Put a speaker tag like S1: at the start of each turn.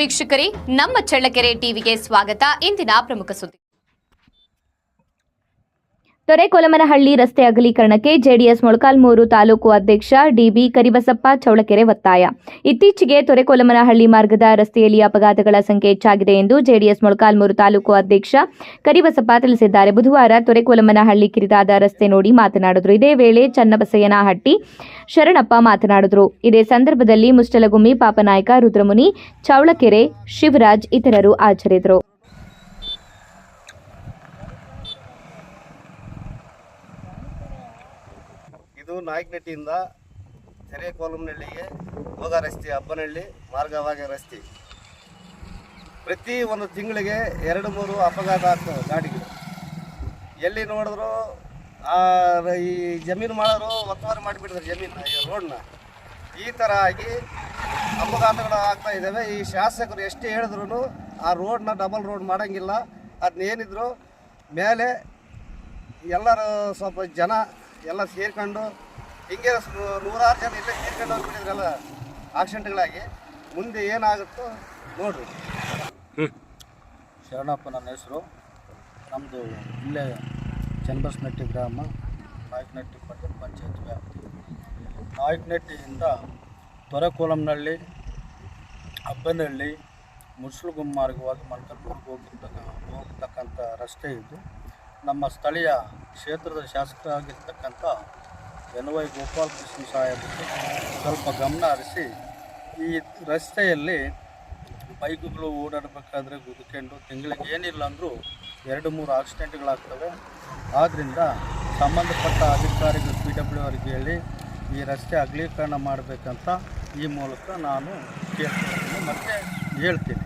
S1: ವೀಕ್ಷಕರೇ, ನಮ್ಮ ಚಳ್ಳಕೆರೆ ಟಿವಿಗೆ ಸ್ವಾಗತ. ಇಂದಿನ ಪ್ರಮುಖ ಸುದ್ದಿ.
S2: ತೊರೆಕೊಲಮನಹಳ್ಳಿ ರಸ್ತೆ ಅಗಲೀಕರಣಕ್ಕೆ ಜೆಡಿಎಸ್ ಮೊಳಕಾಲ್ಮೂರು ತಾಲೂಕು ಅಧ್ಯಕ್ಷ ಡಿಬಿ ಕರಿಬಸಪ್ಪ ಚೌಳಕೆರೆ ಒತ್ತಾಯ. ಇತ್ತೀಚೆಗೆ ತೊರೆಕೊಲಮನಹಳ್ಳಿ ಮಾರ್ಗದ ರಸ್ತೆಯಲ್ಲಿ ಅಪಘಾತಗಳ ಸಂಖ್ಯೆ ಹೆಚ್ಚಾಗಿದೆ ಎಂದು ಜೆಡಿಎಸ್ ಮೊಳಕಾಲ್ಮೂರು ತಾಲೂಕು ಅಧ್ಯಕ್ಷ ಕರಿಬಸಪ್ಪ ತಿಳಿಸಿದ್ದಾರೆ. ಬುಧವಾರ ತೊರೆಕೊಲಮನಹಳ್ಳಿ ಕಿರಿದಾದ ರಸ್ತೆ ನೋಡಿ ಮಾತನಾಡಿದರು. ಇದೇ ವೇಳೆ ಚನ್ನಬಸಯ್ಯನಹಟ್ಟಿ ಶರಣಪ್ಪ ಮಾತನಾಡಿದರು. ಇದೇ ಸಂದರ್ಭದಲ್ಲಿ ಮುಷ್ಟಲಗುಮ್ಮಿ ಪಾಪನಾಯಕ, ರುದ್ರಮುನಿ, ಚೌಳಕೆರೆ, ಶಿವರಾಜ್ ಇತರರು ಹಾಜರಿದ್ದರು.
S3: ಇದು ನಾಯಕನಹಟ್ಟಿಯಿಂದ ತೊರೆಕೊಲಮನಹಳ್ಳಿಗೆ ಹೋಗೋ ರಸ್ತೆ, ಹಬ್ಬನಹಳ್ಳಿ ಮಾರ್ಗವಾಗಿ ರಸ್ತೆ. ಪ್ರತಿ ಒಂದು ತಿಂಗಳಿಗೆ 2-3 ಅಪಘಾತ ಆಗ್ತವೆ ಗಾಡಿಗಳು. ಎಲ್ಲಿ ನೋಡಿದ್ರು ಈ ಜಮೀನು ಮಾಡೋರು ಒತ್ತುವರಿ ಮಾಡಿಬಿಡ್ತಾರೆ ಜಮೀನು, ಈ ರೋಡ್ನ. ಈ ಥರ ಆಗಿ ಅಪಘಾತಗಳು ಆಗ್ತಾ ಇದ್ದಾವೆ. ಈ ಶಾಸಕರು ಎಷ್ಟೇ ಹೇಳಿದ್ರು ಆ ರೋಡ್ನ ಡಬಲ್ ರೋಡ್ ಮಾಡೋಂಗಿಲ್ಲ. ಅದನ್ನೇನಿದ್ರು ಮೇಲೆ ಎಲ್ಲರೂ ಸ್ವಲ್ಪ ಜನ ಎಲ್ಲ ಸೇರ್ಕೊಂಡು ಹಿಂಗೆ 100 ಜನ ಇಲ್ಲೇ ಸೇರ್ಕೊಂಡು ಹೋಗ್ಬಿಟ್ಟಿದ್ರಲ್ಲ, ಆಕ್ಸಿಡೆಂಟ್ಗಳಾಗಿ. ಮುಂದೆ ಏನಾಗುತ್ತೋ ನೋಡ್ರಿ.
S4: ಶರಣಪ್ಪ ನನ್ನ ಹೆಸರು. ನಮ್ಮದು ಇಲ್ಲೇ ಚನ್ನಬಸನಹಟ್ಟಿ ಗ್ರಾಮ, ನಾಯಕನಹಟ್ಟಿ ಪಟ್ಟಣ ಪಂಚಾಯತ್ ವ್ಯಾಪ್ತಿ. ನಾಯಕನಹಟ್ಟಿಯಿಂದ ತೊರೆಕೊಲಮನಹಳ್ಳಿ, ಹಬ್ಬನಹಳ್ಳಿ, ಮುಸ್ಲಗುಮ್ ಮಾರ್ಗವಾಗಿ ಮೊಳಕಾಲ್ಮೂರಿಗೆ ಹೋಗ್ತಕ್ಕಂಥ ರಸ್ತೆ ಇದು. ನಮ್ಮ ಸ್ಥಳೀಯ ಕ್ಷೇತ್ರದ ಶಾಸಕರಾಗಿರ್ತಕ್ಕಂಥ ಎನ್.ವೈ. ಗೋಪಾಲಕೃಷ್ಣ ಸಾಹೇಬರು ಸ್ವಲ್ಪ ಗಮನ ಹರಿಸಿ ಈ ರಸ್ತೆಯಲ್ಲಿ ಬೈಕುಗಳು ಓಡಾಡಬೇಕಾದ್ರೆ ಗುದ್ಕೊಂಡು ತಿಂಗಳಿಗೆ ಏನಿಲ್ಲ ಅಂದರೂ 2-3 ಆಕ್ಸಿಡೆಂಟ್ಗಳಾಗ್ತವೆ. ಆದ್ದರಿಂದ ಸಂಬಂಧಪಟ್ಟ ಅಧಿಕಾರಿಗಳು PW ಅವರಿಗೆ ಹೇಳಿ ಈ ರಸ್ತೆ ಅಗಲೀಕರಣ ಮಾಡಬೇಕಂತ ಈ ಮೂಲಕ ನಾನು ಕೇಳ್ತೀನಿ ಮತ್ತು ಹೇಳ್ತೀನಿ.